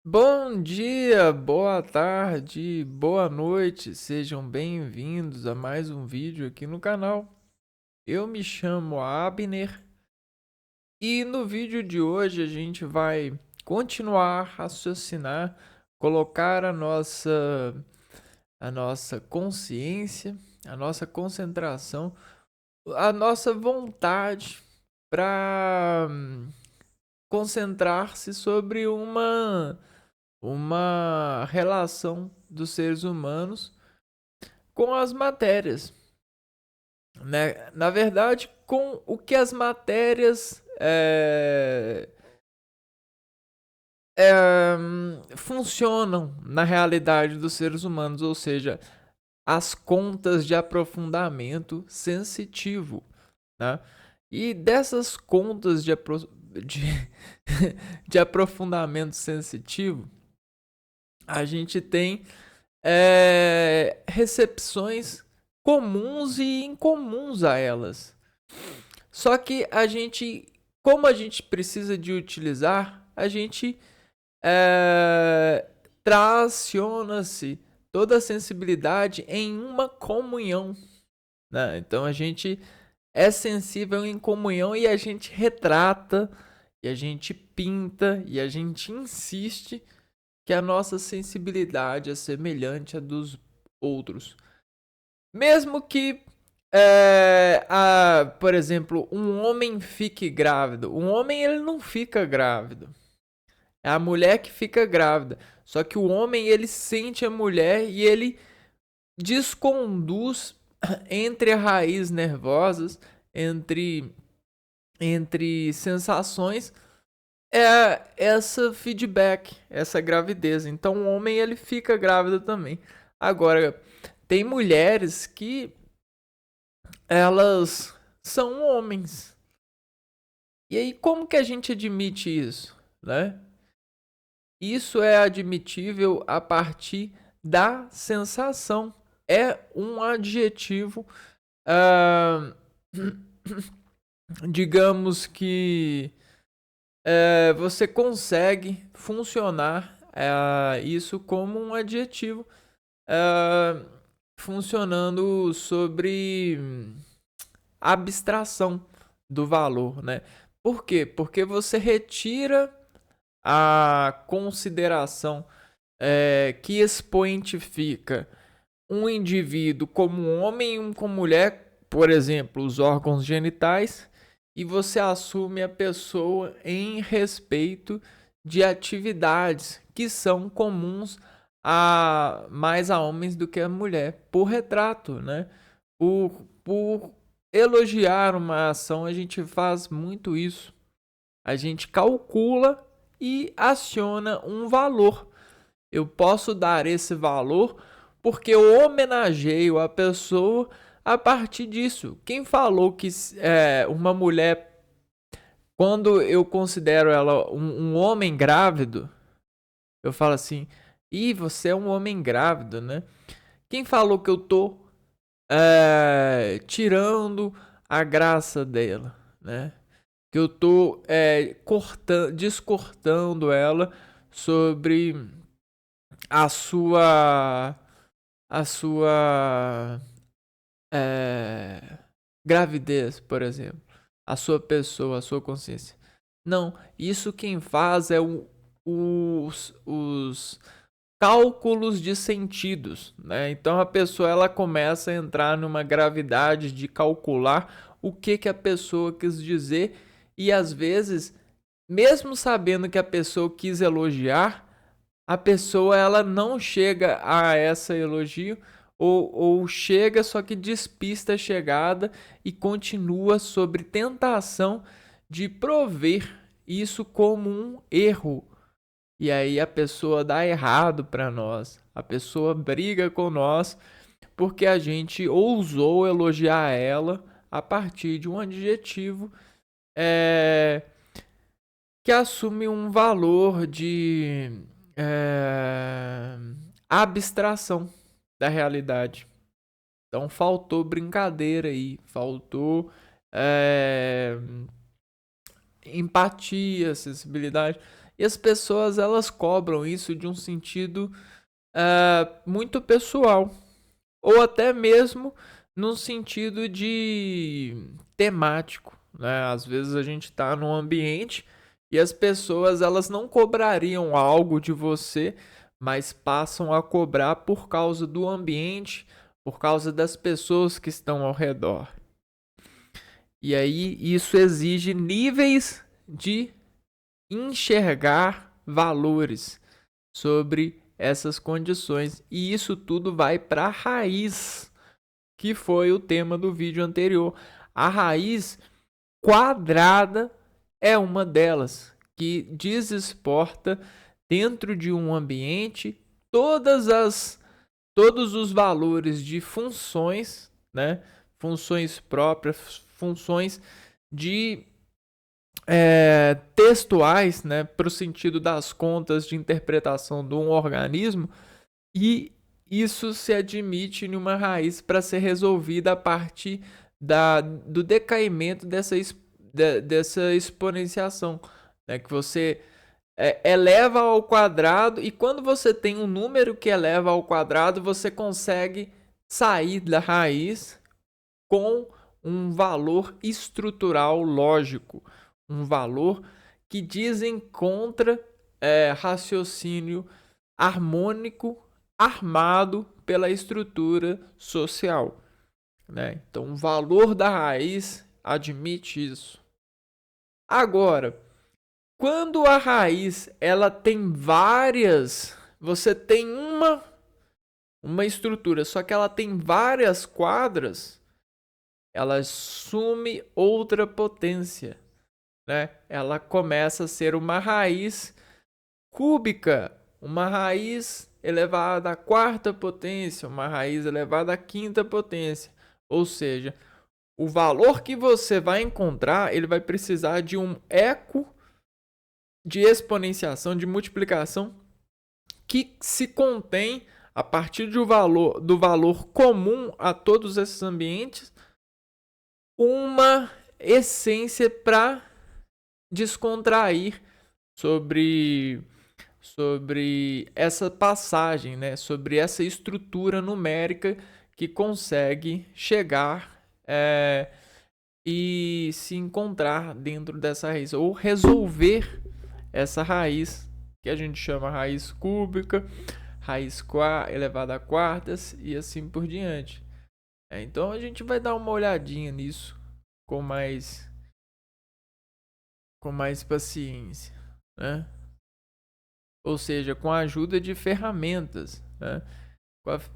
Bom dia, boa tarde, boa noite, sejam bem-vindos a mais um vídeo aqui no canal. Eu me chamo Abner e no vídeo de hoje a gente vai continuar a raciocinar, colocar a nossa consciência, a nossa concentração, a nossa vontade para concentrar-se sobre uma relação dos seres humanos com as matérias, né? Na verdade, com o que as matérias funcionam na realidade dos seres humanos, ou seja, as contas de aprofundamento sensitivo, né? E dessas contas de, de aprofundamento sensitivo, a gente tem recepções comuns e incomuns a elas. Só que como a gente precisa de utilizar, a gente traciona-se toda a sensibilidade em uma comunhão, né? Então a gente é sensível em comunhão e a gente retrata, e a gente pinta, e a gente insiste que a nossa sensibilidade é semelhante à dos outros. Mesmo que, por exemplo, um homem fique grávido. Um homem ele não fica grávido. É a mulher que fica grávida. Só que o homem ele sente a mulher e ele desconduz entre raízes nervosas, entre sensações, essa feedback, essa gravidez. Então o homem ele fica grávido também. Agora, tem mulheres que elas são homens. E aí como que a gente admite isso, né? Isso é admitível a partir da sensação. É um adjetivo, ah, digamos que você consegue funcionar isso como um adjetivo, ah, funcionando sobre abstração do valor, né? Por quê? Porque você retira a consideração que expoentifica um indivíduo como um homem e um como mulher, por exemplo, os órgãos genitais, e você assume a pessoa em respeito de atividades que são comuns mais a homens do que a mulher, por retrato, né? Por elogiar uma ação, a gente faz muito isso. A gente calcula e aciona um valor. Eu posso dar esse valor porque eu homenageio a pessoa a partir disso. Quem falou que uma mulher, quando eu considero ela um homem grávido, eu falo assim, ih, você é um homem grávido, né? Quem falou que eu tô tirando a graça dela, né? Que eu tô descortando ela sobre a sua a sua gravidez, por exemplo, a sua pessoa, a sua consciência. Não, isso quem faz é os cálculos de sentidos, né? Então a pessoa ela começa a entrar numa gravidade de calcular o que a pessoa quis dizer e às vezes, mesmo sabendo que a pessoa quis elogiar, a pessoa ela não chega a essa elogio ou chega só que despista a chegada e continua sobre tentação de prover isso como um erro. E aí a pessoa dá errado para nós. A pessoa briga com nós porque a gente ousou elogiar ela a partir de um adjetivo é, que assume um valor de abstração da realidade. Então faltou brincadeira aí, faltou empatia, sensibilidade. E as pessoas, elas cobram isso de um sentido muito pessoal, ou até mesmo num sentido de temático, né? Às vezes a gente está num ambiente e as pessoas, elas não cobrariam algo de você, mas passam a cobrar por causa do ambiente, por causa das pessoas que estão ao redor. E aí isso exige níveis de enxergar valores sobre essas condições. E isso tudo vai para a raiz, que foi o tema do vídeo anterior. A raiz quadrada é uma delas, que desesporta dentro de um ambiente todos os valores de funções, né? Funções próprias, funções de textuais, né, para o sentido das contas de interpretação de um organismo, e isso se admite em uma raiz para ser resolvida a partir do decaimento dessa exponenciação, né, que você eleva ao quadrado, e quando você tem um número que eleva ao quadrado, você consegue sair da raiz com um valor estrutural lógico, um valor que desencontra raciocínio harmônico armado pela estrutura social, né? Então, o valor da raiz admite isso. Agora, quando a raiz ela tem várias, você tem uma estrutura, só que ela tem várias quadras, ela assume outra potência, né? Ela começa a ser uma raiz cúbica, uma raiz elevada à quarta potência, uma raiz elevada à quinta potência. Ou seja, o valor que você vai encontrar, ele vai precisar de um eco de exponenciação, de multiplicação, que se contém a partir do valor comum a todos esses ambientes, uma essência para descontrair sobre essa passagem, né? Sobre essa estrutura numérica que consegue chegar e se encontrar dentro dessa raiz, ou resolver essa raiz, que a gente chama raiz cúbica, raiz elevada a quartas e assim por diante. Então a gente vai dar uma olhadinha nisso com mais paciência, né? Ou seja, com a ajuda de ferramentas, né?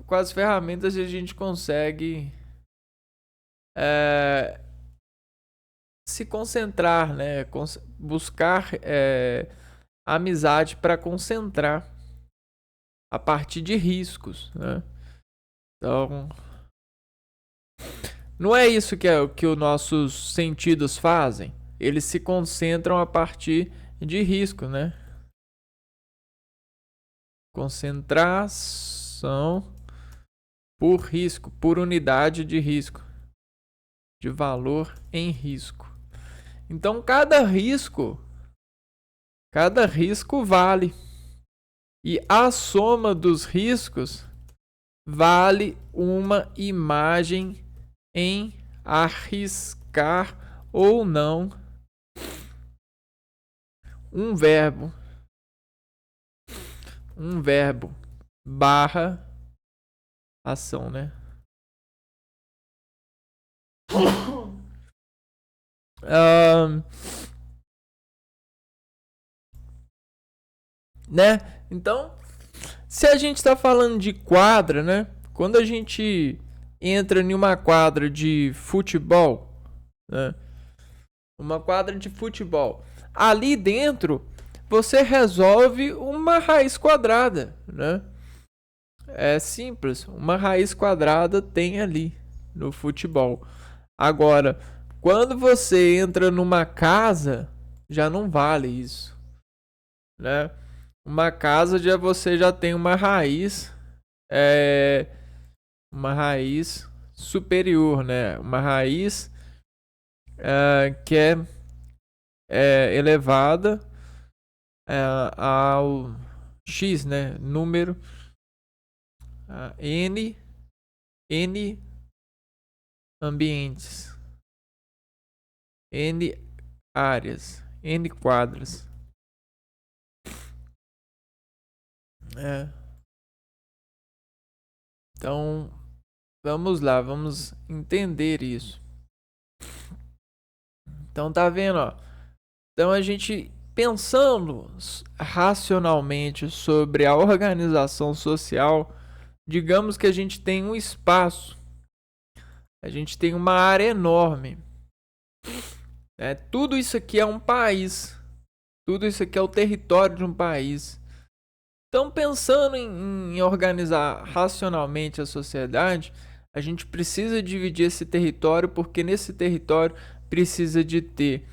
Com as ferramentas a gente consegue se concentrar, né? Buscar amizade para concentrar a partir de riscos, né? Então, não é isso que os nossos sentidos fazem. Eles se concentram a partir de risco, né? Concentração por risco, por unidade de risco, de valor em risco. Então, cada risco vale. E a soma dos riscos vale uma imagem em arriscar ou não um verbo barra ação, né? Né? Então, se a gente está falando de quadra, né? Quando a gente entra em uma quadra de futebol, né? Uma quadra de futebol, ali dentro você resolve uma raiz quadrada, né? É simples, uma raiz quadrada tem ali no futebol. Agora, quando você entra numa casa, já não vale isso, né? Uma casa você já tem uma raiz superior, né? Uma raiz que é elevada ao X, né? Número N ambientes, N áreas, N quadras. Então, vamos lá, vamos entender isso. Então, tá vendo, ó? Então, a gente pensando racionalmente sobre a organização social, digamos que a gente tem um espaço, a gente tem uma área enorme. Tudo isso aqui é um país. Tudo isso aqui é o território de um país. Então, pensando em organizar racionalmente a sociedade, a gente precisa dividir esse território, porque nesse território precisa de ter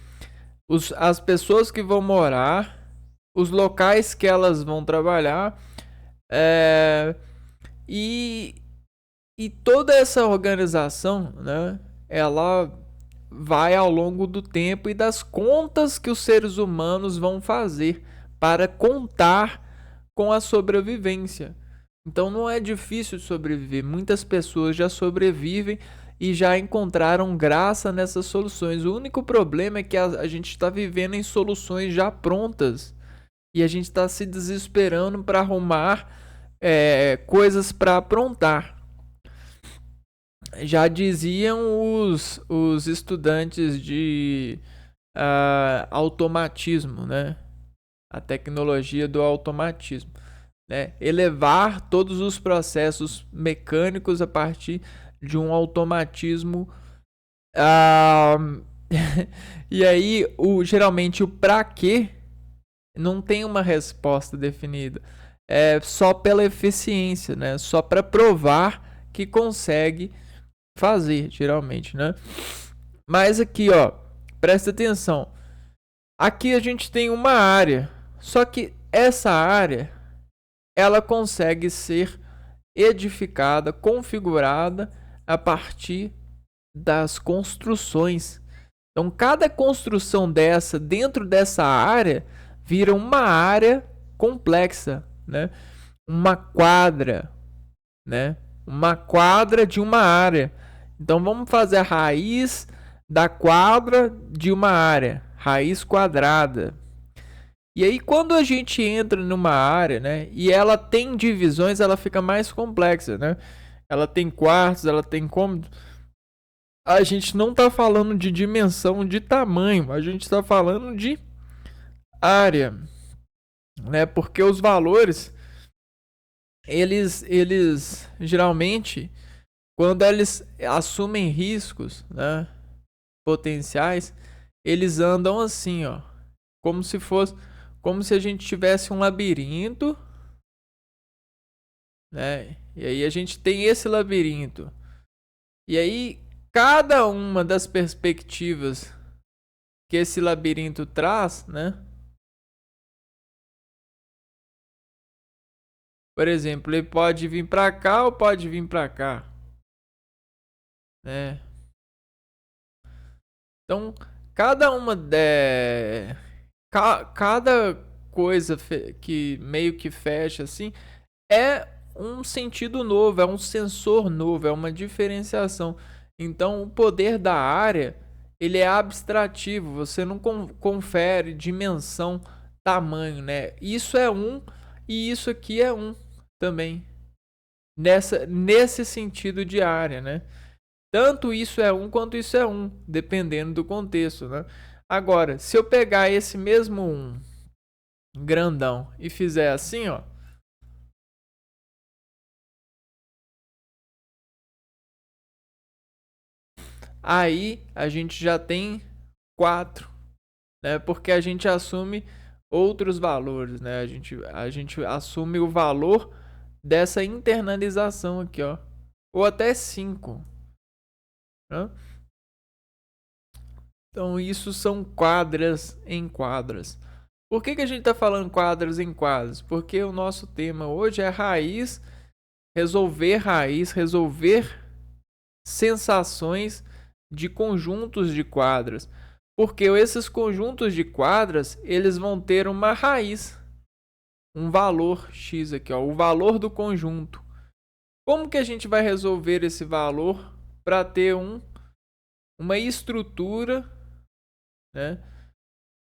as pessoas que vão morar, os locais que elas vão trabalhar, e toda essa organização, né, ela vai ao longo do tempo e das contas que os seres humanos vão fazer para contar com a sobrevivência. Então não é difícil sobreviver. Muitas pessoas já sobrevivem e já encontraram graça nessas soluções. O único problema é que a gente está vivendo em soluções já prontas e a gente está se desesperando para arrumar coisas para aprontar. Já diziam os estudantes de automatismo, né? A tecnologia do automatismo, né? Elevar todos os processos mecânicos a partir de um automatismo. E aí, geralmente, o pra quê não tem uma resposta definida. É só pela eficiência, né? Só para provar que consegue fazer, geralmente, né? Mas aqui, ó, presta atenção. Aqui a gente tem uma área, só que essa área ela consegue ser edificada, configurada a partir das construções. Então, cada construção dessa dentro dessa área vira uma área complexa, né? Uma quadra, né? Uma quadra de uma área. Então, vamos fazer a raiz da quadra de uma área, raiz quadrada. E aí, quando a gente entra numa área, né, e ela tem divisões, ela fica mais complexa, né? Ela tem quartos, ela tem cômodos. A gente não está falando de dimensão, de tamanho, a gente está falando de área, né? Porque os valores, eles geralmente, quando eles assumem riscos, né, potenciais, eles andam assim, ó, como se a gente tivesse um labirinto, né? E aí a gente tem esse labirinto. E aí cada uma das perspectivas que esse labirinto traz, né? Por exemplo, ele pode vir para cá ou pode vir para cá, né? Então, cada uma cada coisa que meio que fecha assim é um sentido novo, é um sensor novo, é uma diferenciação. Então, o poder da área, ele é abstrativo, você não confere dimensão, tamanho, né? Isso é um e isso aqui é um também. Nesse sentido de área, né? Tanto isso é um quanto isso é um, dependendo do contexto, né? Agora, se eu pegar esse mesmo um grandão e fizer assim, ó, aí a gente já tem 4, né? Porque a gente assume outros valores, né? A gente assume o valor dessa internalização aqui, ó, ou até 5, né? Então isso são quadras em quadras. Por que a gente está falando quadras em quadras? Porque o nosso tema hoje é resolver sensações de conjuntos de quadras. Porque esses conjuntos de quadras, eles vão ter uma raiz, um valor x aqui, ó, o valor do conjunto. Como que a gente vai resolver esse valor para ter uma estrutura, né?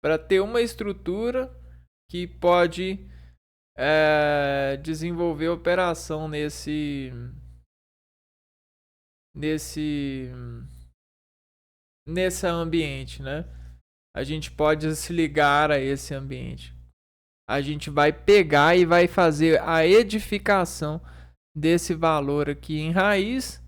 Para ter uma estrutura que pode desenvolver operação nesse ambiente, né? A gente pode se ligar a esse ambiente. A gente vai pegar e vai fazer a edificação desse valor aqui em raiz,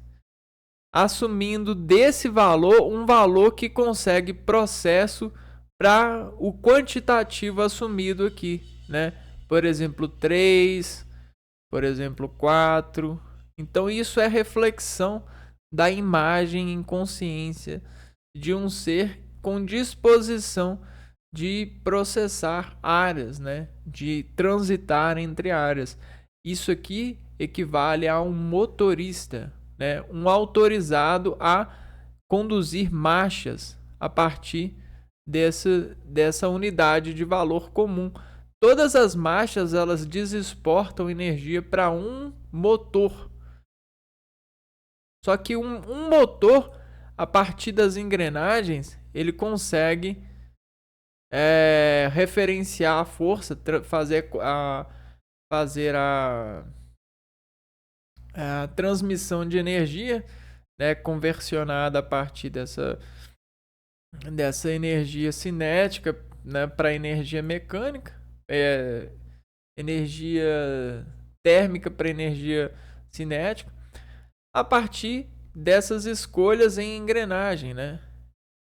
assumindo desse valor um valor que consegue processo para o quantitativo assumido aqui, né? Por exemplo, 3, por exemplo, 4. Então isso é reflexão da imagem em consciência de um ser com disposição de processar áreas, né? De transitar entre áreas. Isso aqui equivale a um motorista, né? Um autorizado a conduzir marchas a partir dessa unidade de valor comum. Todas as marchas elas desesportam energia para um motor. Só que um motor, a partir das engrenagens, ele consegue referenciar a força, fazer a transmissão de energia, né, conversionada a partir dessa energia cinética, né, para energia mecânica, energia térmica para energia cinética, a partir dessas escolhas em engrenagem, né?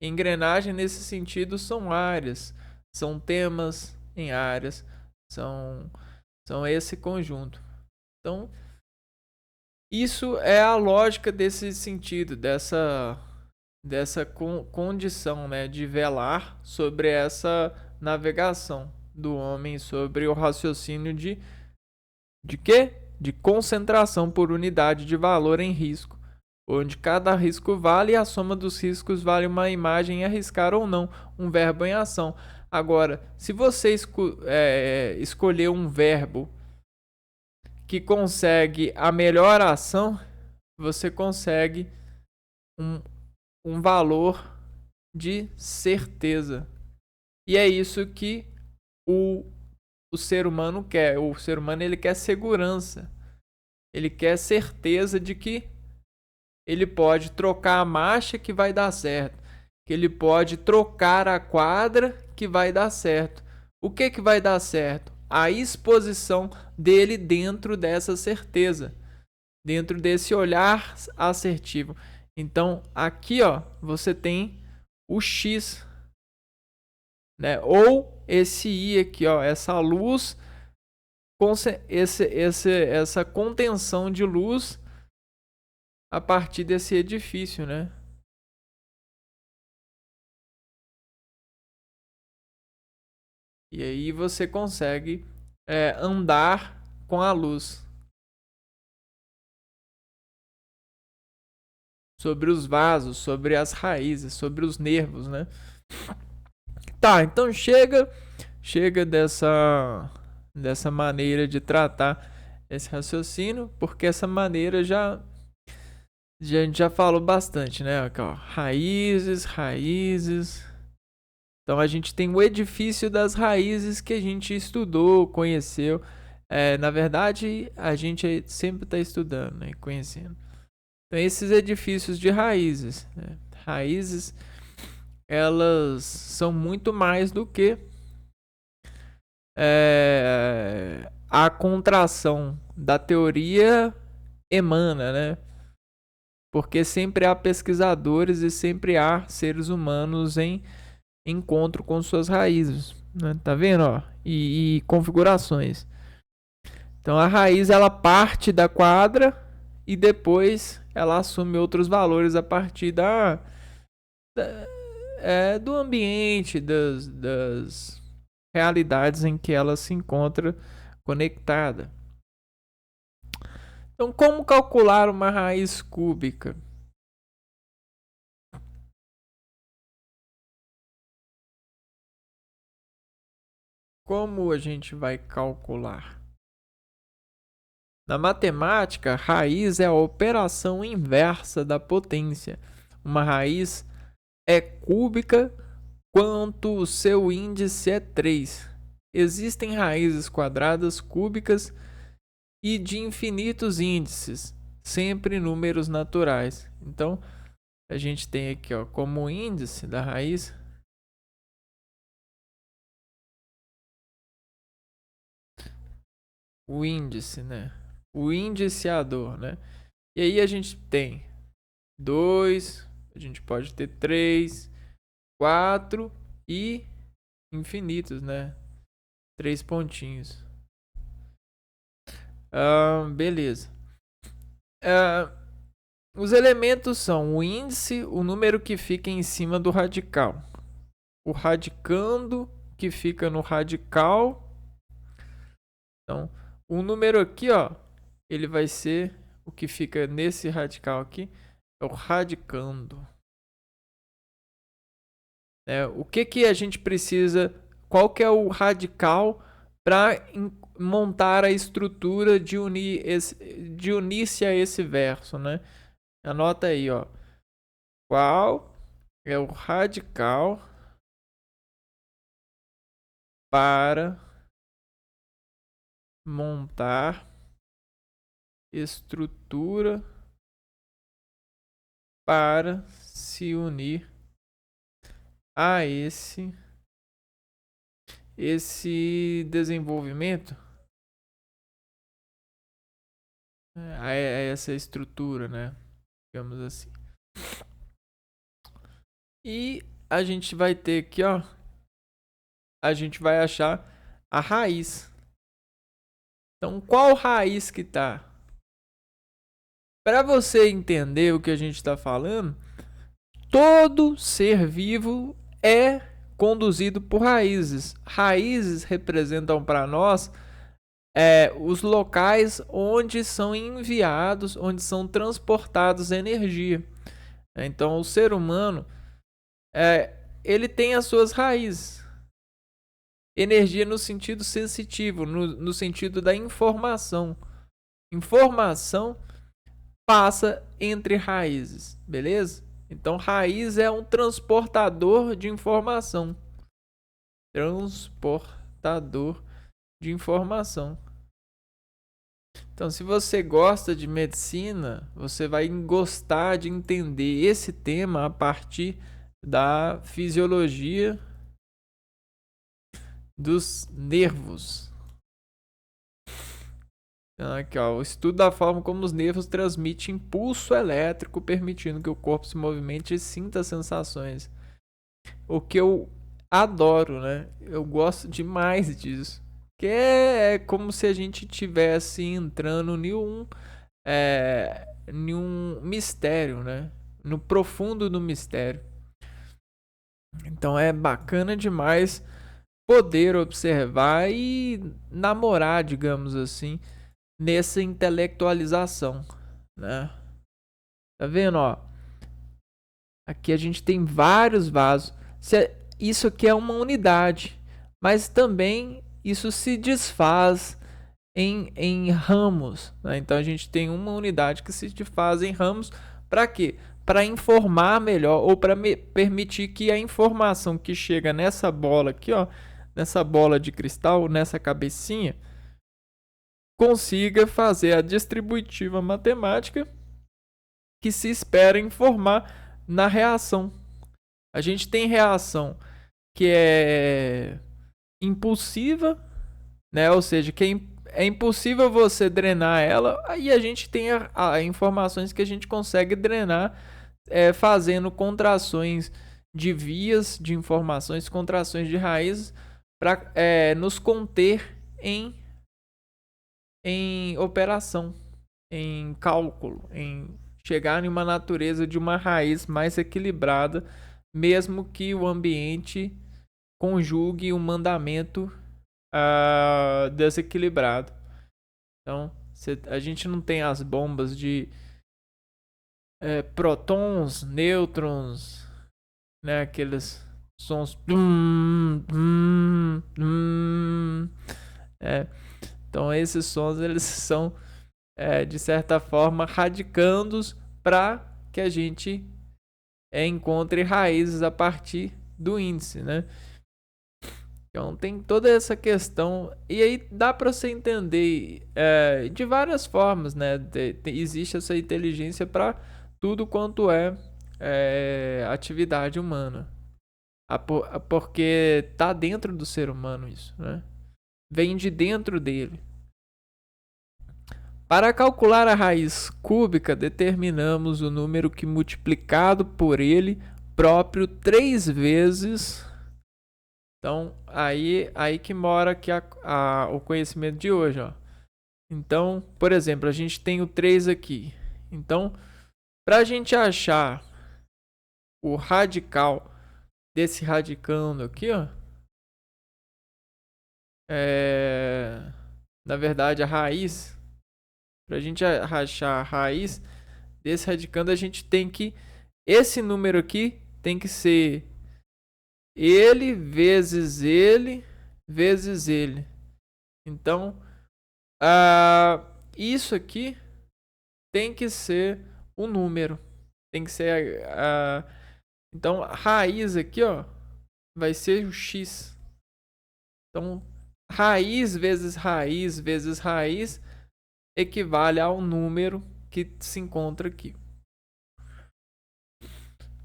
Engrenagem nesse sentido são áreas, são temas em áreas, são esse conjunto. Então, isso é a lógica desse sentido, dessa condição, né, de velar sobre essa navegação do homem, sobre o raciocínio de quê? De concentração por unidade de valor em risco, onde cada risco vale e a soma dos riscos vale uma imagem em arriscar ou não, um verbo em ação. Agora, se você escolher um verbo que consegue a melhor ação, você consegue um valor de certeza. E é isso que o ser humano quer. O ser humano ele quer segurança. Ele quer certeza de que ele pode trocar a marcha que vai dar certo. Que ele pode trocar a quadra que vai dar certo. O que vai dar certo? A exposição dele dentro dessa certeza. Dentro desse olhar assertivo. Então, aqui, ó, você tem o X, né? Ou esse I aqui, ó, essa luz, essa contenção de luz a partir desse edifício, né? E aí você consegue andar com a luz sobre os vasos, sobre as raízes, sobre os nervos, né? Tá, então chega dessa maneira de tratar esse raciocínio, porque essa maneira a gente já falou bastante, né? Aqui, ó, raízes. Então a gente tem o edifício das raízes que a gente estudou, conheceu. Na verdade, a gente sempre está estudando, né? Conhecendo. Então esses edifícios de raízes, né? Raízes, elas são muito mais do que a contração da teoria emana, né? Porque sempre há pesquisadores e sempre há seres humanos em encontro com suas raízes, né? Tá vendo, ó? E configurações. Então a raiz ela parte da quadra e depois ela assume outros valores a partir do ambiente, das realidades em que ela se encontra conectada. Então, como calcular uma raiz cúbica? como a gente vai calcular? Na matemática, raiz é a operação inversa da potência. Uma raiz é cúbica quanto o seu índice é 3. Existem raízes quadradas cúbicas e de infinitos índices, sempre números naturais. Então, a gente tem aqui, ó, como índice da raiz o índice, né? O indiciador, né? E aí a gente tem 2, a gente pode ter 3, 4 e infinitos, né? 3 pontinhos. Beleza. Os elementos são o índice, o número que fica em cima do radical, o radicando que fica no radical. Então, o número aqui, ó, ele vai ser o que fica nesse radical aqui, é o radicando. O que a gente precisa, qual que é o radical para montar a estrutura de unir-se a esse verso, né? Anota aí, ó. Qual é o radical para montar estrutura para se unir a esse desenvolvimento, a essa estrutura, né? Digamos assim. E a gente vai ter aqui, ó, a gente vai achar a raiz. Então, qual raiz que tá? Para você entender o que a gente está falando, todo ser vivo é conduzido por raízes. Raízes representam para nós os locais onde são enviados, onde são transportados energia. Então, o ser humano ele tem as suas raízes. Energia no sentido sensitivo, no sentido da informação. Informação passa entre raízes, beleza? Então, raiz é um transportador de informação. Transportador de informação. Então, se você gosta de medicina, você vai gostar de entender esse tema a partir da fisiologia dos nervos. Então, aqui, ó, o estudo da forma como os nervos transmitem impulso elétrico, permitindo que o corpo se movimente e sinta sensações. O que eu adoro, né? Eu gosto demais disso. Que é como se a gente tivesse entrando em um mistério, né? No profundo do mistério. Então é bacana demais poder observar e namorar, digamos assim, nessa intelectualização, né? Tá vendo, ó? Aqui a gente tem vários vasos. Isso aqui é uma unidade, mas também isso se desfaz em ramos, né? Então a gente tem uma unidade que se desfaz em ramos. Para quê? Para informar melhor ou para permitir que a informação que chega nessa bola aqui, ó, nessa bola de cristal, nessa cabecinha, consiga fazer a distributiva matemática que se espera informar na reação. A gente tem reação que é impulsiva, né? Ou seja, que é impossível você drenar ela. Aí a gente tem informações que a gente consegue drenar fazendo contrações de vias de informações, contrações de raízes para nos conter em operação, em cálculo, em chegar em uma natureza de uma raiz mais equilibrada, mesmo que o ambiente conjugue um mandamento desequilibrado. Então, a gente não tem as bombas de prótons, nêutrons, né, aqueles Sons. Então esses sons eles são de certa forma radicandos para que a gente encontre raízes a partir do índice, né? Então tem toda essa questão e aí dá para você entender de várias formas, né? Existe essa inteligência para tudo quanto atividade humana, porque tá dentro do ser humano isso, né? Vem de dentro dele. Para calcular a raiz cúbica, determinamos o número que multiplicado por ele próprio 3 vezes. Então, aí que mora aqui o conhecimento de hoje, ó. Então, por exemplo, a gente tem o 3 aqui. Então, para a gente achar o radical desse radicando aqui, ó, na verdade, a raiz, para a gente achar a raiz desse radicando, a gente tem que, esse número aqui tem que ser ele vezes ele vezes ele. Então, isso aqui tem que ser o número. Tem que ser então, a raiz aqui, ó, vai ser o x. Então, raiz vezes raiz vezes raiz equivale ao número que se encontra aqui.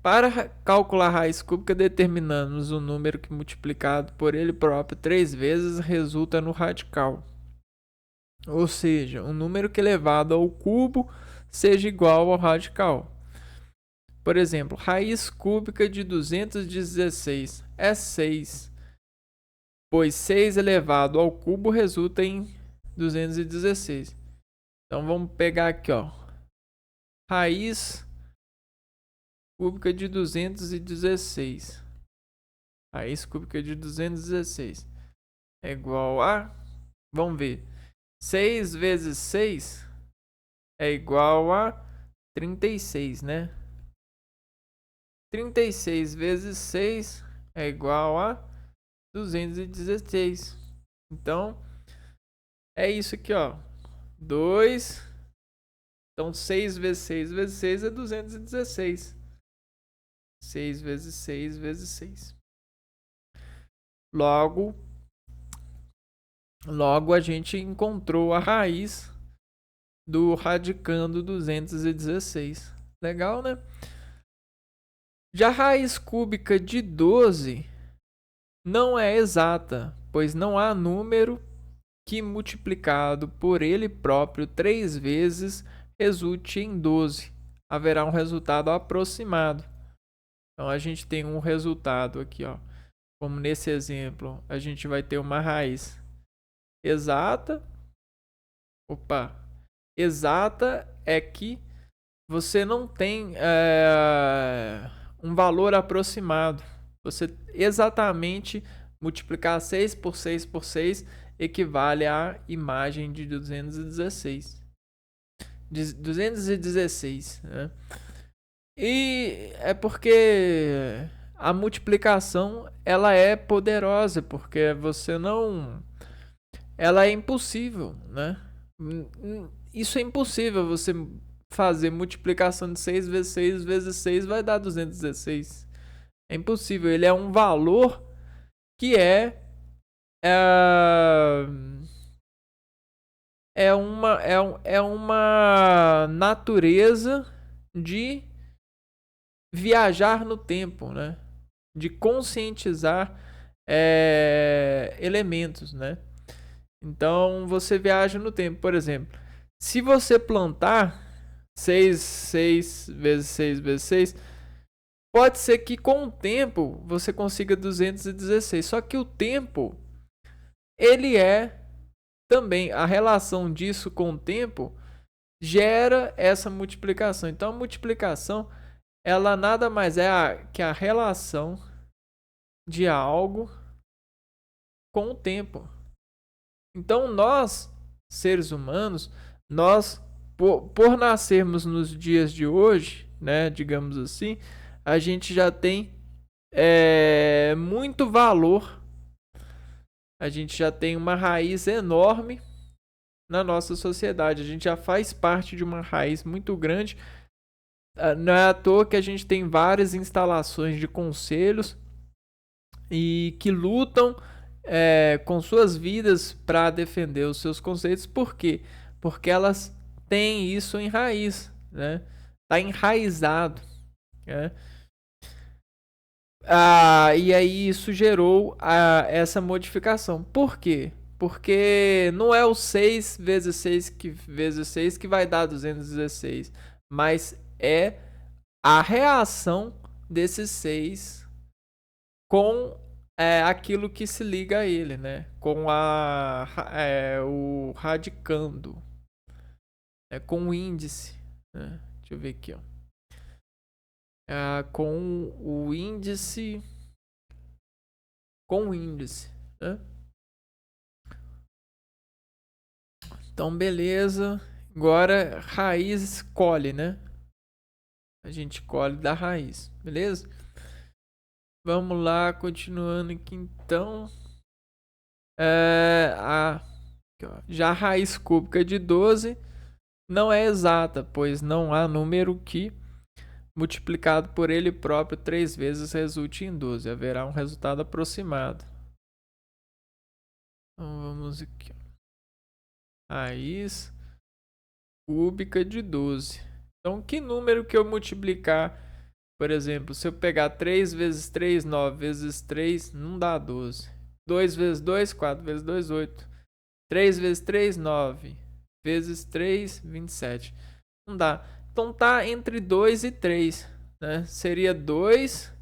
Para calcular a raiz cúbica, determinamos o número que multiplicado por ele próprio 3 vezes resulta no radical. Ou seja, um número que elevado ao cubo seja igual ao radical. Por exemplo, raiz cúbica de 216 é 6, pois 6 elevado ao cubo resulta em 216. Então vamos pegar aqui, ó, raiz cúbica de 216. Raiz cúbica de 216 é igual a, vamos ver, 6 vezes 6 é igual a 36, né? 36 vezes 6 é igual a 216. Então, é isso aqui, ó. 2. Então, 6 vezes 6 vezes 6 é 216. 6 vezes 6 vezes 6. Logo a gente encontrou a raiz do radicando 216. Legal, né? Já a raiz cúbica de 12 não é exata, pois não há número que multiplicado por ele próprio 3 vezes resulte em 12. Haverá um resultado aproximado. Então a gente tem um resultado aqui, ó. Como nesse exemplo, a gente vai ter uma raiz exata. Exata é que você não tem um valor aproximado. Você exatamente multiplicar 6 por 6 por 6 equivale à imagem de 216. 216, né? E é porque a multiplicação ela é poderosa, porque você não... Ela é impossível, né? Isso é impossível, você fazer multiplicação de 6 vezes 6 vezes 6 vai dar 216. É impossível, ele é um valor que uma natureza de viajar no tempo, né? De conscientizar elementos, né? Então você viaja no tempo, por exemplo, se você plantar 6 vezes 6 vezes 6, pode ser que com o tempo você consiga 216. Só que o tempo, ele também, a relação disso com o tempo gera essa multiplicação. Então a multiplicação, ela nada mais é que a relação de algo com o tempo. Então nós, seres humanos, nós, por nascermos nos dias de hoje, né, digamos assim, a gente já tem muito valor. A gente já tem uma raiz enorme na nossa sociedade. A gente já faz parte de uma raiz muito grande. Não é à toa que a gente tem várias instalações de conselhos e que lutam com suas vidas para defender os seus conceitos. Por quê? Porque elas têm isso em raiz, né? Tá enraizado, né? E aí isso gerou essa modificação. Por quê? Porque não é o 6 vezes 6 que vai dar 216, mas é a reação desses 6 com aquilo que se liga a ele, né? Com o radicando, com o índice. Né? Deixa eu ver aqui, ó. Com o índice. Com o índice. Né? Então, beleza. Agora, raiz colhe, né? A gente colhe da raiz, beleza? Vamos lá, continuando aqui então. Já a raiz cúbica de 12 não é exata, pois não há número que, multiplicado por ele próprio 3 vezes, resulte em 12. Haverá um resultado aproximado. Então vamos aqui. Raiz cúbica de 12. Então, que número que eu multiplicar? Por exemplo, se eu pegar 3 vezes 3, 9 vezes 3, não dá 12. 2 vezes 2, 4 vezes 2, 8. 3 vezes 3, 9. Vezes 3, 27. Não dá. Então tá entre 2 e 3. Né? Seria 2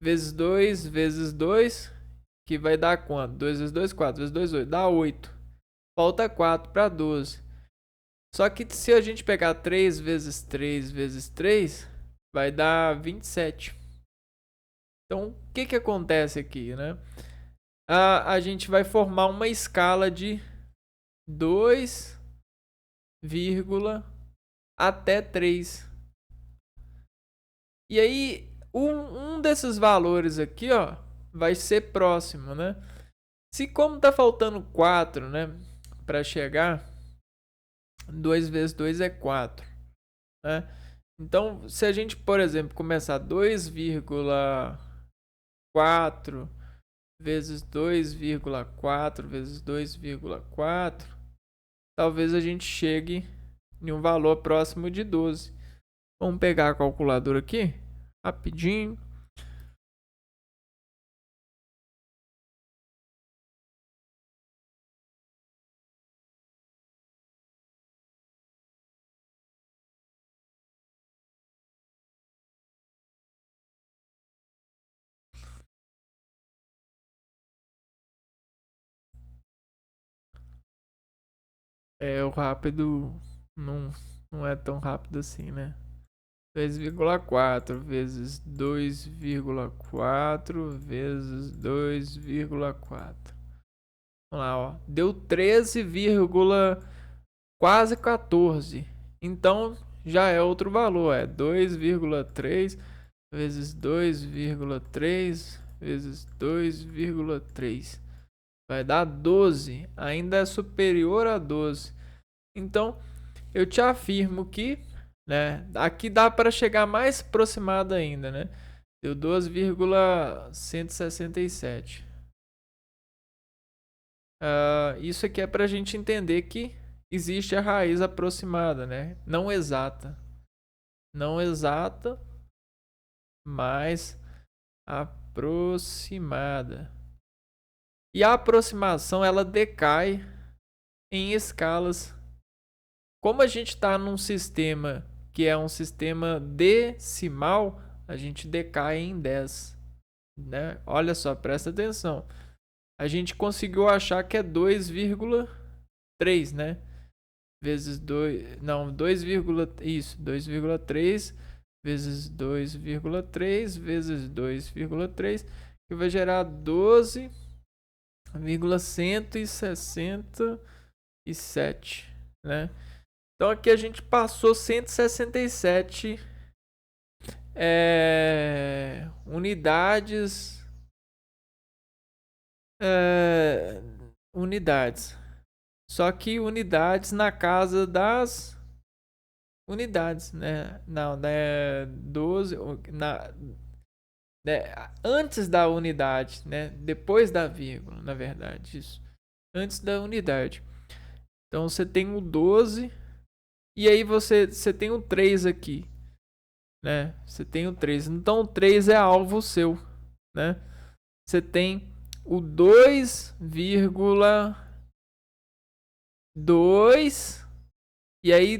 vezes 2 vezes 2, que vai dar quanto? 2 vezes 2, 4 vezes 2, 8. Dá 8. Falta 4 para 12. Só que se a gente pegar 3 vezes 3 vezes 3, vai dar 27. Então, o que acontece aqui, né? A gente vai formar uma escala de 2, até 3. E aí, um desses valores aqui, ó, vai ser próximo, né? Se como tá faltando 4, né, para chegar, 2 vezes 2 é 4, né? Então, se a gente, por exemplo, começar 2,4 vezes 2,4 vezes 2,4, talvez a gente chegue em um valor próximo de 12. Vamos pegar a calculadora aqui, rapidinho. O rápido não é tão rápido assim, né? 2,4 vezes 2,4 vezes 2,4. Vamos lá, ó. Deu 13, quase 14. Então já é outro valor, é 2,3 vezes 2,3 vezes 2,3. Vai dar 12, ainda é superior a 12. Então, eu te afirmo que, né, aqui dá para chegar mais aproximado ainda, né? Deu 12,167. Isso aqui é para a gente entender que existe a raiz aproximada, né? Não exata. Não exata, mas aproximada. E a aproximação, ela decai em escalas. Como a gente está num sistema que é um sistema decimal, a gente decai em 10. Né? Olha só, presta atenção. A gente conseguiu achar que é 2,3, né? Vezes 2, não, 2, isso, 2,3 vezes 2,3 vezes 2,3, que vai gerar 12,167, né? Então aqui a gente passou 167 unidades, unidades. Só que unidades na casa das unidades, né? Não, né? 12, né? Antes da unidade, né? Depois da vírgula, na verdade, isso. Antes da unidade. Então você tem o 12 e aí você tem o 3 aqui, né? Você tem o 3. Então o 3 é alvo seu, né? Você tem o 2,2 e aí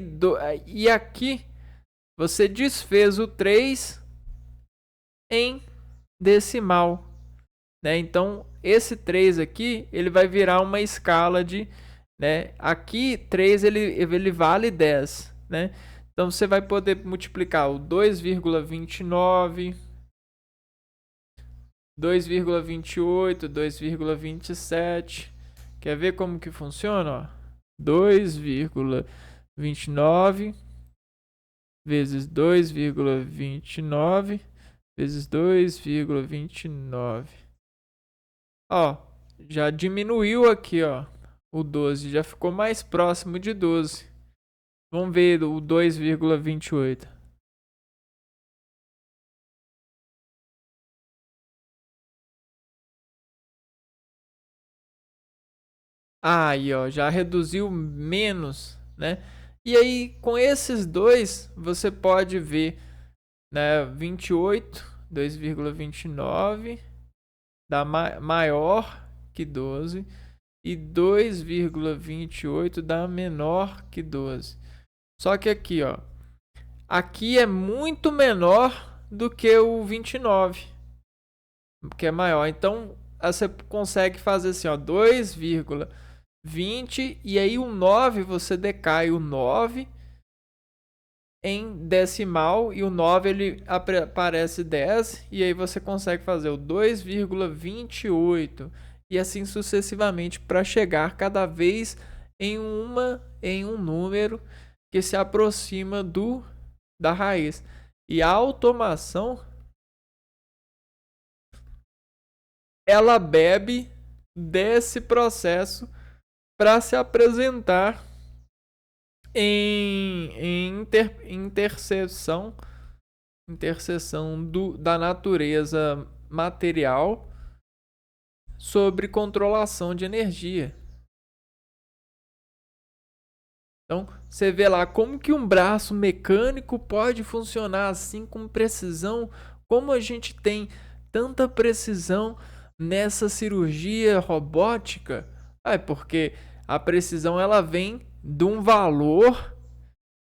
e aqui você desfez o 3 em decimal, né? Então esse 3 aqui, ele vai virar uma escala de, né? Aqui 3 ele vale 10, né? Então você vai poder multiplicar o 2,29, 2,28, 2,27. Quer ver como que funciona, ó? 2,29 vezes 2,29 vezes 2,29. Ó, já diminuiu aqui, ó. O 12 já ficou mais próximo de 12. Vamos ver o 2,28. Aí, ó, já reduziu menos, né? E aí, com esses dois, você pode ver, né, 28, 2,29 dá maior que 12 e 2,28 dá menor que 12. Só que aqui, ó, aqui é muito menor do que o 29, que é maior. Então, você consegue fazer assim, ó, 2,20 e aí o 9 você decai o 9 em decimal e o 9 ele aparece 10 e aí você consegue fazer o 2,28 e assim sucessivamente para chegar cada vez em um número que se aproxima da raiz. E a automação ela bebe desse processo para se apresentar em interseção da natureza material sobre controlação de energia. Então, você vê lá como que um braço mecânico pode funcionar assim com precisão, como a gente tem tanta precisão nessa cirurgia robótica. É porque a precisão ela vem de um valor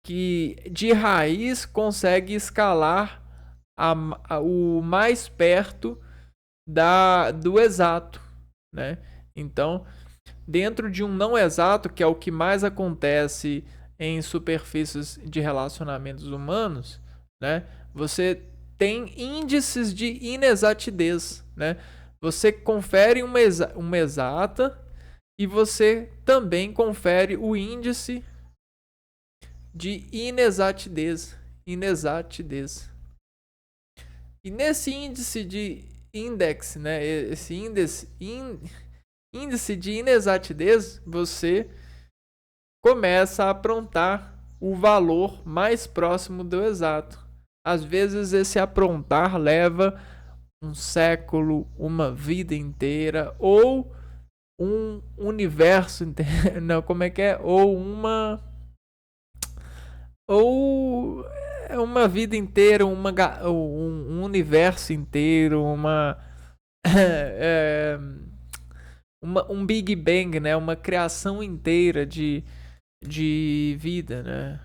que de raiz consegue escalar o mais perto do exato, né? Então, dentro de um não exato, que é o que mais acontece em superfícies de relacionamentos humanos, né? Você tem índices de inexatidez, né? Você confere uma exata e você também confere o índice de inexatidez. E nesse índice de index, né, esse índice de inexatidez, você começa a aprontar o valor mais próximo do exato. Às vezes esse aprontar leva um século, uma vida inteira ou um universo inteiro, não, como é que é? Ou uma vida inteira, um universo inteiro, é, um Big Bang, né? Uma criação inteira de vida, né?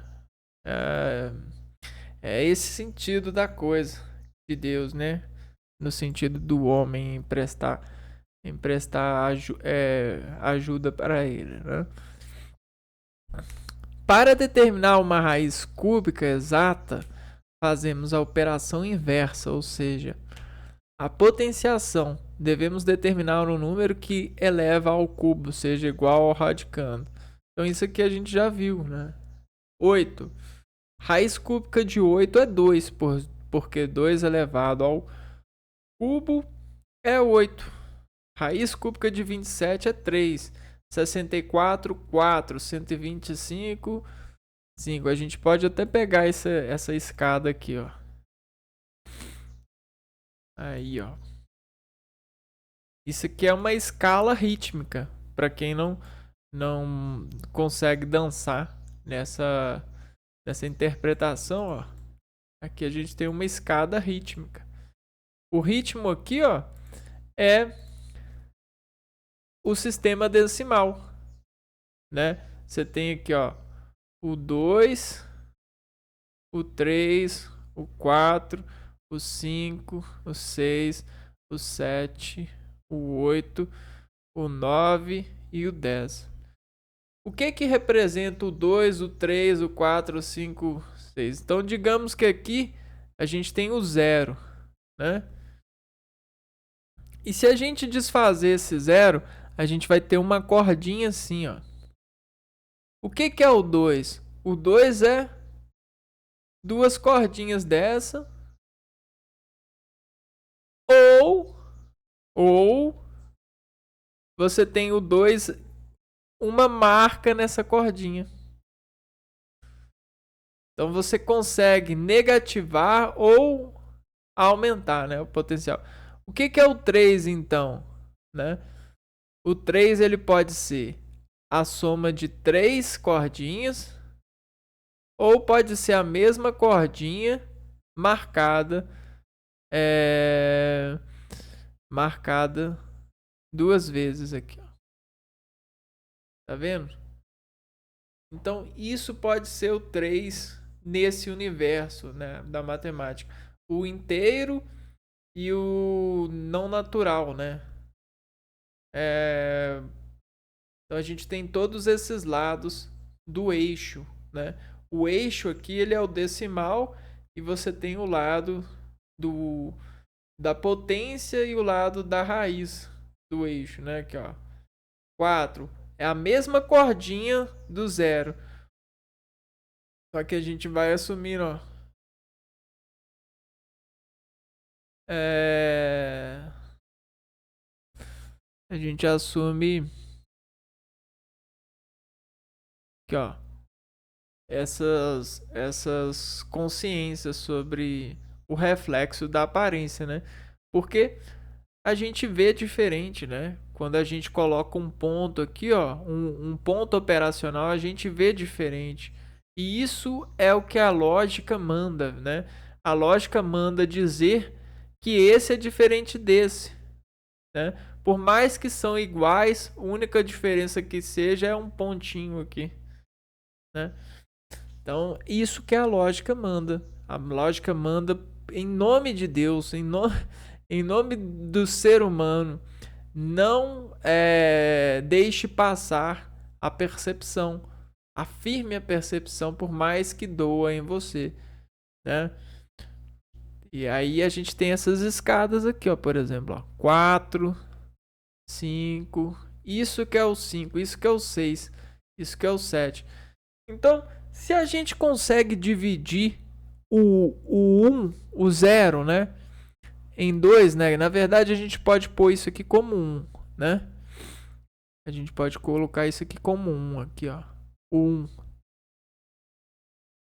É esse sentido da coisa de Deus, né? No sentido do homem emprestar ajuda para ele, né? Para determinar uma raiz cúbica exata, fazemos a operação inversa, ou seja, a potenciação. Devemos determinar um número que eleva ao cubo, seja igual ao radicando. Então isso aqui a gente já viu, né? 8. Raiz cúbica de 8 é 2, porque 2 elevado ao cubo é 8. Raiz cúbica de 27 é 3. 64, 4. 125, 5. A gente pode até pegar essa escada aqui, ó. Aí, ó. Isso aqui é uma escala rítmica, para quem não consegue dançar nessa interpretação, ó. Aqui a gente tem uma escada rítmica. O ritmo aqui, ó, é o sistema decimal, né? Você tem aqui, ó, o 2, o 3, o 4, o 5, o 6, o 7, o 8, o 9 e o 10. O que representa o 2, o 3, o 4, o 5, o 6? Então, digamos que aqui a gente tem o 0, né? E se a gente desfazer esse 0, a gente vai ter uma cordinha assim, ó. O que é o 2? O 2 é duas cordinhas dessa, ou você tem o 2, uma marca nessa cordinha. Então você consegue negativar ou aumentar, né, o potencial. O que é o 3 então, né? O 3 ele pode ser a soma de 3 cordinhas, ou pode ser a mesma cordinha marcada marcada duas vezes aqui, ó. Tá vendo? Então isso pode ser o 3 nesse universo, né, da matemática. O inteiro e o não natural, né? Então a gente tem todos esses lados do eixo, né? O eixo aqui ele é o decimal e você tem o lado da potência e o lado da raiz do eixo, né? Aqui, ó. 4 é a mesma cordinha do 0. Só que a gente vai assumir, ó. A gente assume aqui, ó, essas consciências sobre o reflexo da aparência, né? Porque a gente vê diferente, né? Quando a gente coloca um ponto aqui, ó, um ponto operacional, a gente vê diferente. E isso é o que a lógica manda, né? A lógica manda dizer que esse é diferente desse, né? Por mais que são iguais, a única diferença que seja é um pontinho aqui, né? Então, isso que a lógica manda. A lógica manda em nome de Deus, em nome do ser humano. Não deixe passar a percepção. Afirme a percepção, por mais que doa em você, né? E aí a gente tem essas escadas aqui, ó, por exemplo, ó, 4, 5, isso que é o 5, isso que é o 6, isso que é o 7. Então, se a gente consegue dividir o 1, o 0, né, em 2, né? Na verdade, a gente pode pôr isso aqui como 1, né? A gente pode colocar isso aqui como 1, aqui, ó. 1.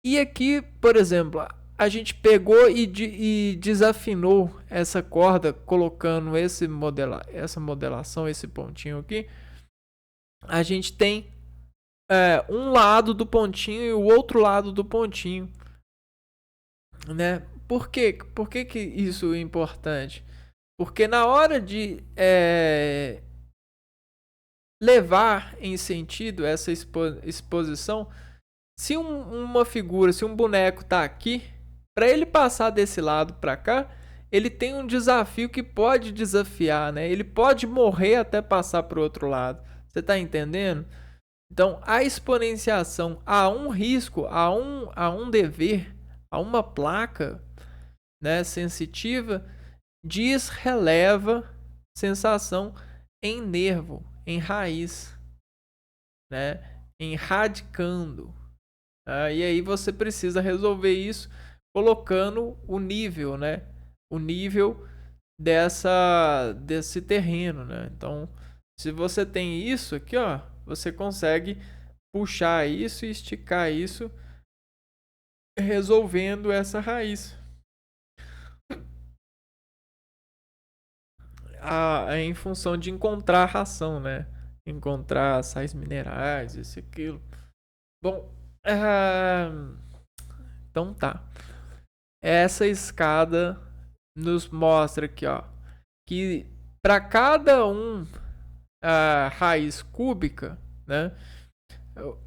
E aqui, por exemplo, a gente pegou e desafinou essa corda colocando essa modelação, esse pontinho aqui. A gente tem um lado do pontinho e o outro lado do pontinho, né? Por quê? Por que isso é importante? Porque na hora de levar em sentido essa exposição, se uma figura, se um boneco tá aqui, para ele passar desse lado para cá, ele tem um desafio que pode desafiar, né? Ele pode morrer até passar para o outro lado. Você tá entendendo? Então, a exponenciação a um risco, a um dever, a uma placa, né, sensitiva, releva sensação em nervo, em raiz, né, em radicando. E aí você precisa resolver isso colocando o nível, né? O nível desse terreno, né? Então, se você tem isso aqui, ó, você consegue puxar isso e esticar isso, resolvendo essa raiz. Em função de encontrar ração, né? Encontrar sais minerais, isso e aquilo. Bom, então tá. Essa escada nos mostra aqui, ó, que para cada raiz cúbica, né,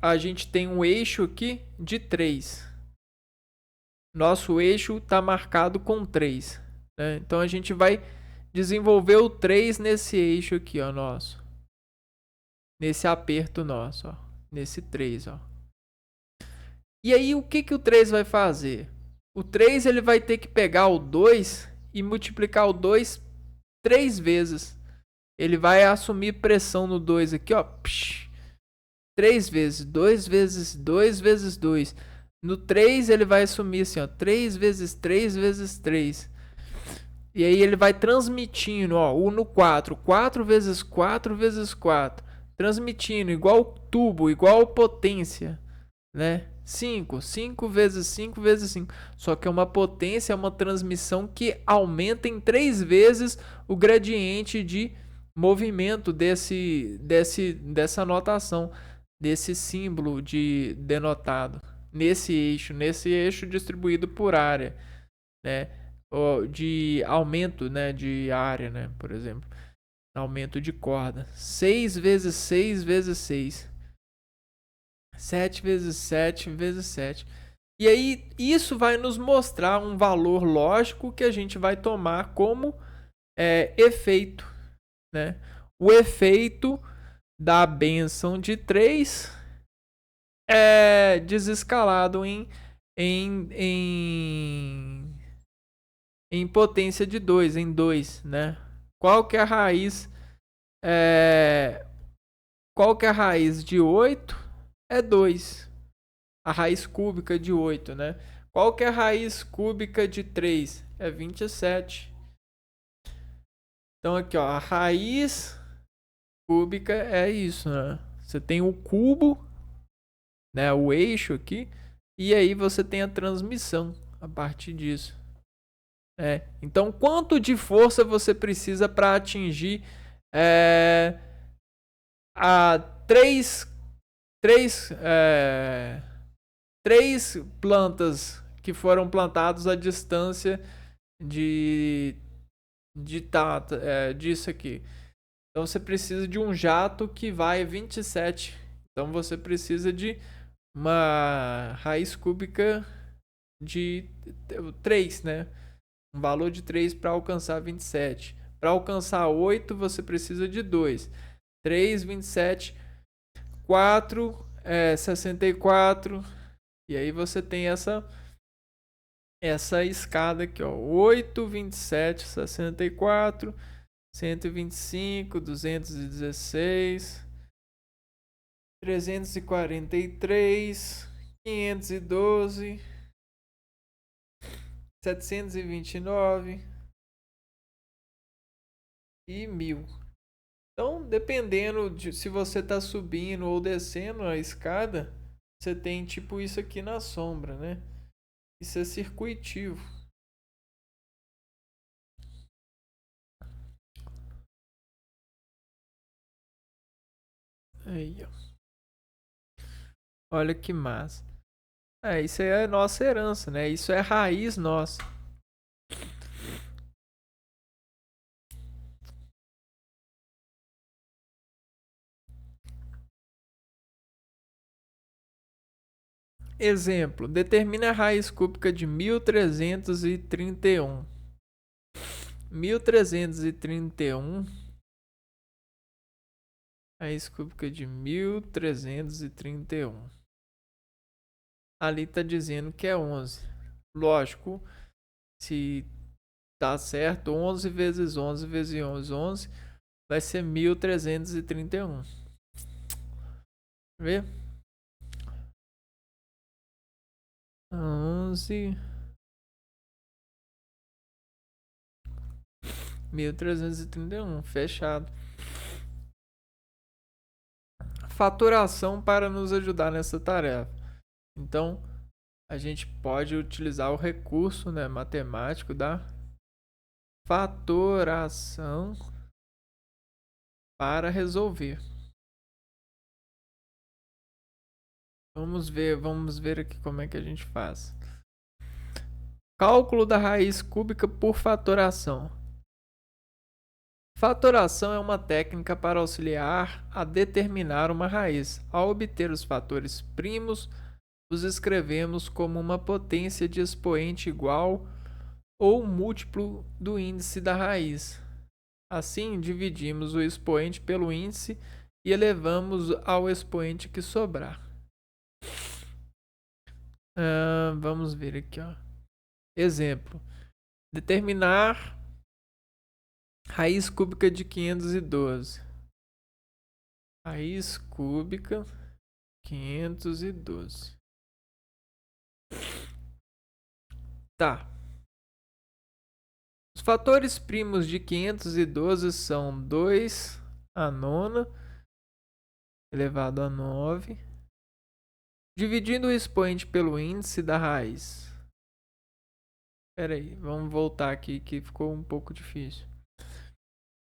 a gente tem um eixo aqui de 3. Nosso eixo está marcado com 3. Né? Então a gente vai desenvolver o 3 nesse eixo aqui, ó, nosso. Nesse aperto nosso, ó. Nesse 3, ó. E aí o que o 3 vai fazer? O 3 ele vai ter que pegar o 2 e multiplicar o 2 3 vezes. Ele vai assumir pressão no 2 aqui, ó. 3 vezes, 2 vezes, 2 vezes 2. No 3 ele vai assumir assim, ó, 3 vezes 3 vezes 3. E aí ele vai transmitindo, ó, no 4, 4 vezes 4 vezes 4. Transmitindo igual tubo, igual potência, né? 5, 5 vezes 5 vezes 5. Só que é uma potência, é uma transmissão que aumenta em 3 vezes o gradiente de movimento dessa notação, desse símbolo de denotado nesse eixo distribuído por área, né? Ou de aumento, né, de área, né, por exemplo, aumento de corda. 6 vezes 6 vezes 6. 7 vezes 7 vezes 7. E aí isso vai nos mostrar um valor lógico que a gente vai tomar como efeito, né? O efeito da bênção de 3 é desescalado em, em, em potência de 2, em 2, né? Qual que é a raiz? Qual que é a raiz de 8? É 2. A raiz cúbica de 8, né? Qual que é a raiz cúbica de 3? É 27. Então aqui, ó, a raiz cúbica é isso, né? Você tem o cubo, né, o eixo aqui, e aí você tem a transmissão a partir disso. Então, quanto de força você precisa para atingir a três, três plantas que foram plantadas à distância de disso aqui. Então você precisa de um jato que vai 27. Então você precisa de uma raiz cúbica de 3, né? Um valor de 3 para alcançar 27. Para alcançar 8, você precisa de 2. 3, 27, 4, 64. E aí você tem essa escada aqui, ó. 8, 27, 64, 125, 216, 343, 512, 729 e 1000. Então, dependendo de se você está subindo ou descendo a escada, você tem tipo isso aqui na sombra, né? Isso é circuitivo. Aí, ó. Olha que massa. Isso aí é nossa herança, né? Isso é raiz nossa. Exemplo, determine a raiz cúbica de 1331. 1331, raiz cúbica de 1331. Ali está dizendo que é 11. Lógico, se tá certo, 11 vezes 11 vezes 11, 11 vai ser 1331. Vê? 11 1.331, fechado. Faturação para nos ajudar nessa tarefa. Então, a gente pode utilizar o recurso, né, matemático da fatoração para resolver. Vamos ver aqui como é que a gente faz. Cálculo da raiz cúbica por fatoração. Fatoração é uma técnica para auxiliar a determinar uma raiz. Ao obter os fatores primos, os escrevemos como uma potência de expoente igual ou múltiplo do índice da raiz. Assim, dividimos o expoente pelo índice e elevamos ao expoente que sobrar. Vamos ver aqui, ó. Exemplo: determinar raiz cúbica de 512. Raiz cúbica 512. Tá. Os fatores primos de 512 são 2 a nona elevado a 9, dividindo o expoente pelo índice da raiz. Espera aí, vamos voltar aqui que ficou um pouco difícil.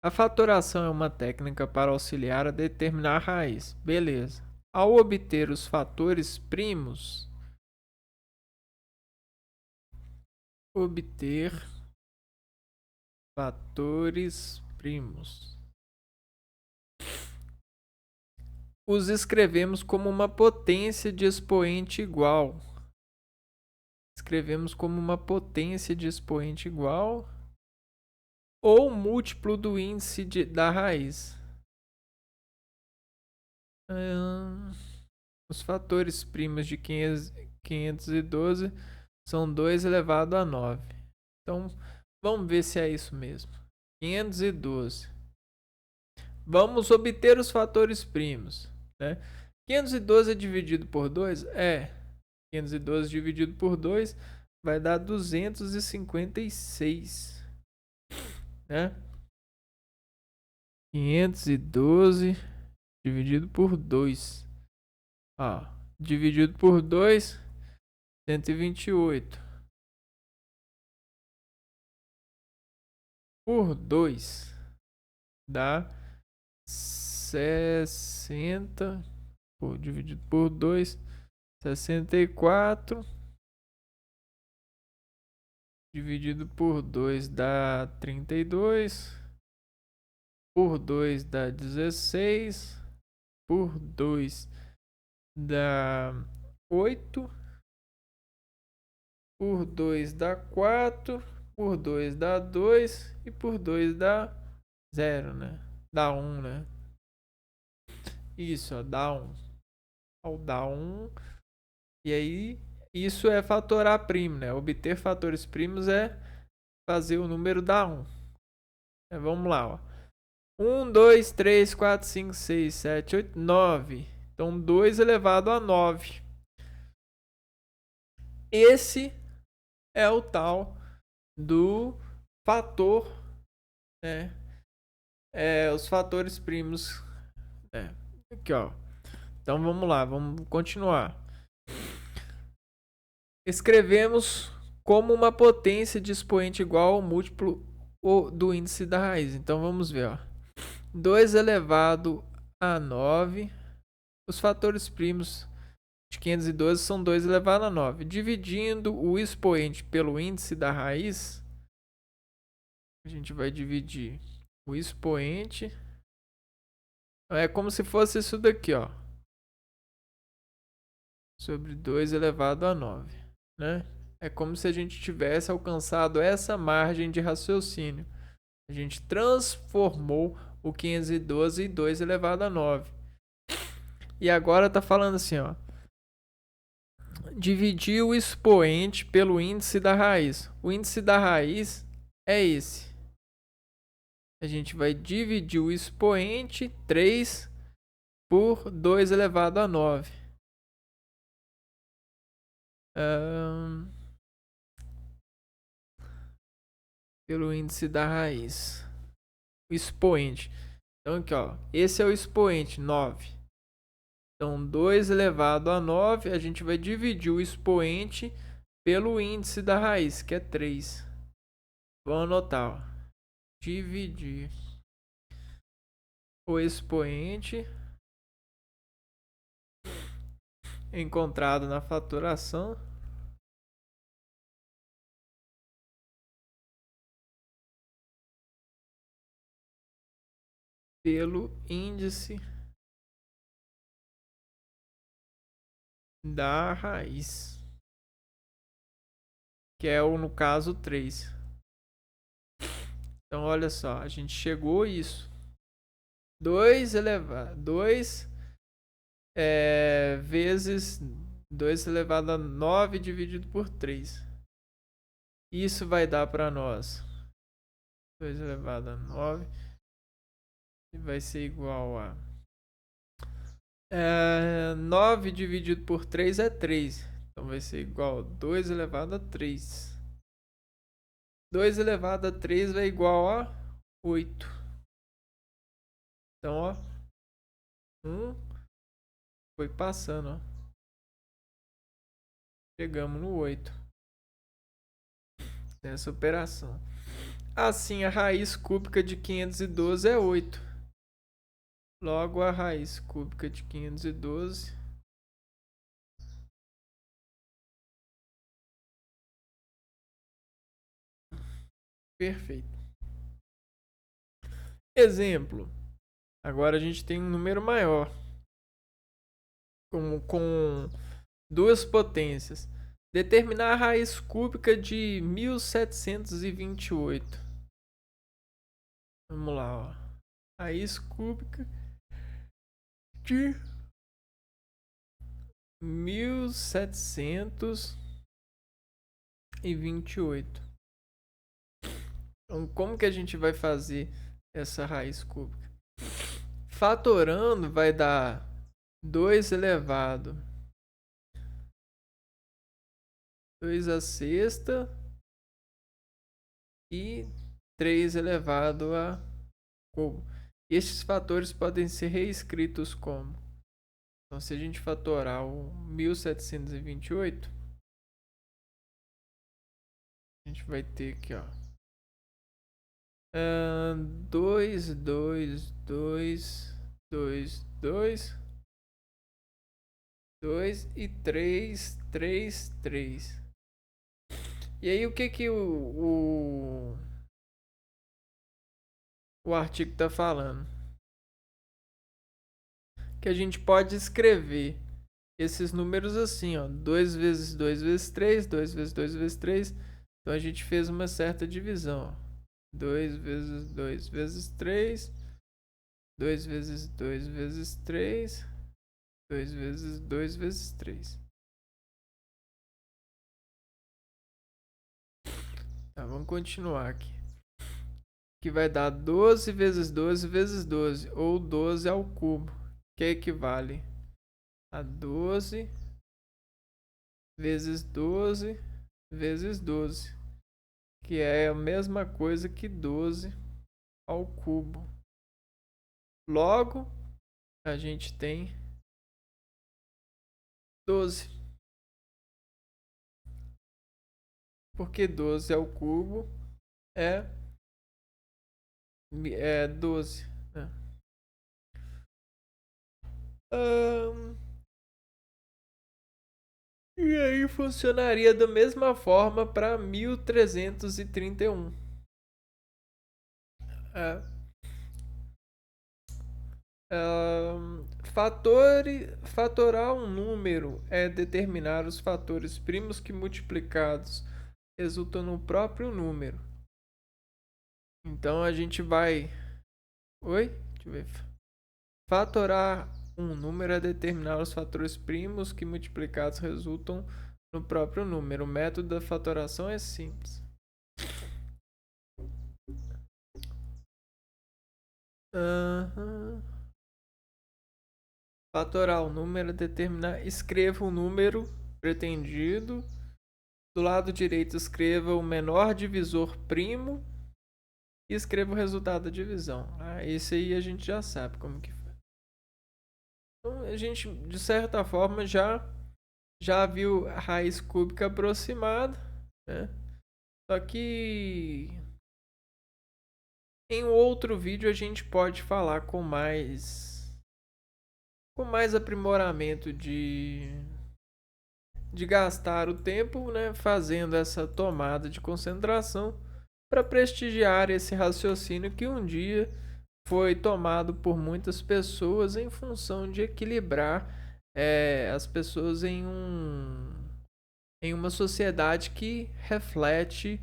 A fatoração é uma técnica para auxiliar a determinar a raiz. Beleza. Ao obter os fatores primos, os escrevemos como uma potência de expoente igual. Ou múltiplo do índice da raiz. Os fatores primos de 512 são 2 elevado a 9. Então, vamos ver se é isso mesmo. 512. Vamos obter os fatores primos, né? 512 é dividido por 2? 512 dividido por 2 vai dar 256, né? 512 dividido por 2. Dividido por 2, 128. Por 2 dá 60. Dividido por 2, 64. Dividido por 2 dá 32. Por 2 dá 16. Por 2 dá 8. Por 2 dá 4. Por 2 dá 2. E por 2 dá 0, né? Dá 1, né? Isso, ó, dá 1. Dá 1. E aí, isso é fatorar primo, né? Obter fatores primos é fazer o número dar 1. Vamos lá, ó. 1, 2, 3, 4, 5, 6, 7, 8, 9. Então, 2 elevado a 9. Esse é o tal do fator, né? Os fatores primos. Aqui, ó. Então, vamos lá, vamos continuar. Escrevemos como uma potência de expoente igual ao múltiplo do índice da raiz. Então, vamos ver, ó. 2 elevado a 9. Os fatores primos de 512 são 2 elevado a 9. Dividindo o expoente pelo índice da raiz, a gente vai dividir o expoente. É como se fosse isso daqui, ó. Sobre 2 elevado a 9, né? É como se a gente tivesse alcançado essa margem de raciocínio. A gente transformou o 512 em 2 elevado a 9. E agora tá falando assim, ó. Dividir o expoente pelo índice da raiz. O índice da raiz é esse. A gente vai dividir o expoente 3 por 2 elevado a 9. Pelo índice da raiz. expoente. Então aqui, ó, esse é o expoente, 9. Então 2 elevado a 9, a gente vai dividir o expoente pelo índice da raiz, que é 3. Vamos anotar, ó. Dividir o expoente encontrado na fatoração pelo índice da raiz, que é o, no caso, 3. Então olha só, a gente chegou a isso. 2 vezes 2 elevado a 9 dividido por 3. Isso vai dar para nós 2 elevado a 9 vai ser igual a 9 dividido por 3 é 3. Então vai ser igual a 2 elevado a 3. 2 elevado a 3 vai igual a 8. Então, ó, 1 foi passando, ó. Chegamos no 8. Nessa operação. Assim, a raiz cúbica de 512 é 8. Logo, a raiz cúbica de 512 perfeito. Exemplo. Agora a gente tem um número maior. Com duas potências. Determinar a raiz cúbica de 1728. Vamos lá, ó. Raiz cúbica de 1728. Então, como que a gente vai fazer essa raiz cúbica? Fatorando vai dar 2 elevado 2 a sexta e 3 elevado a cubo. Estes fatores podem ser reescritos como? Então, se a gente fatorar o 1728, a gente vai ter aqui, ó, 2, 2, 2, 2, 2, 2 e 3, 3, 3. E aí, o que que o artigo está falando? Que a gente pode escrever esses números assim, ó, 2 vezes 2 vezes 3, 2 vezes 2 vezes 3. Então a gente fez uma certa divisão, ó. 2 vezes 2 vezes 3, 2 vezes 2 vezes 3, 2 vezes 2 vezes 3. Tá, vamos continuar aqui. Que vai dar 12 vezes 12 vezes 12, ou 12 ao cubo, que equivale a 12 vezes 12 vezes 12, que é a mesma coisa que 12 ao cubo. Logo, a gente tem 12. Porque 12 ao cubo é 12. Né? E aí funcionaria da mesma forma para 1331. Fatorar um número é determinar os fatores primos que multiplicados resultam no próprio número. Então a gente vai... Oi? Deixa eu ver. Fatorar um número é determinar os fatores primos que multiplicados resultam no próprio número. O método da fatoração é simples. Fatorar o número é determinar... Escreva o número pretendido. Do lado direito, escreva o menor divisor primo. e escreva o resultado da divisão. Esse aí a gente já sabe como que foi. Então a gente, de certa forma, já viu a raiz cúbica aproximada, né? Só que em outro vídeo a gente pode falar com mais aprimoramento de gastar o tempo, né, fazendo essa tomada de concentração para prestigiar esse raciocínio que um dia foi tomado por muitas pessoas em função de equilibrar as pessoas em uma sociedade que reflete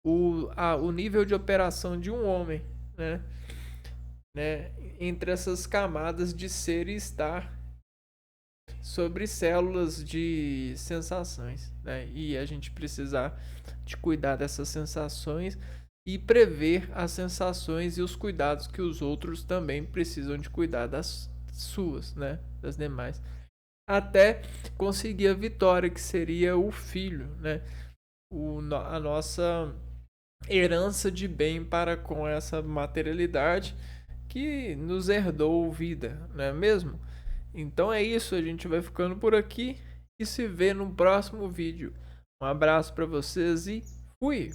o nível de operação de um homem, né? Entre essas camadas de ser e estar sobre células de sensações, né? E a gente precisar de cuidar dessas sensações e prever as sensações e os cuidados que os outros também precisam de cuidar das suas, né? Das demais. Até conseguir a vitória, que seria o filho, né? A nossa herança de bem para com essa materialidade que nos herdou vida, não é mesmo? Então é isso, a gente vai ficando por aqui e se vê no próximo vídeo. Um abraço para vocês e fui!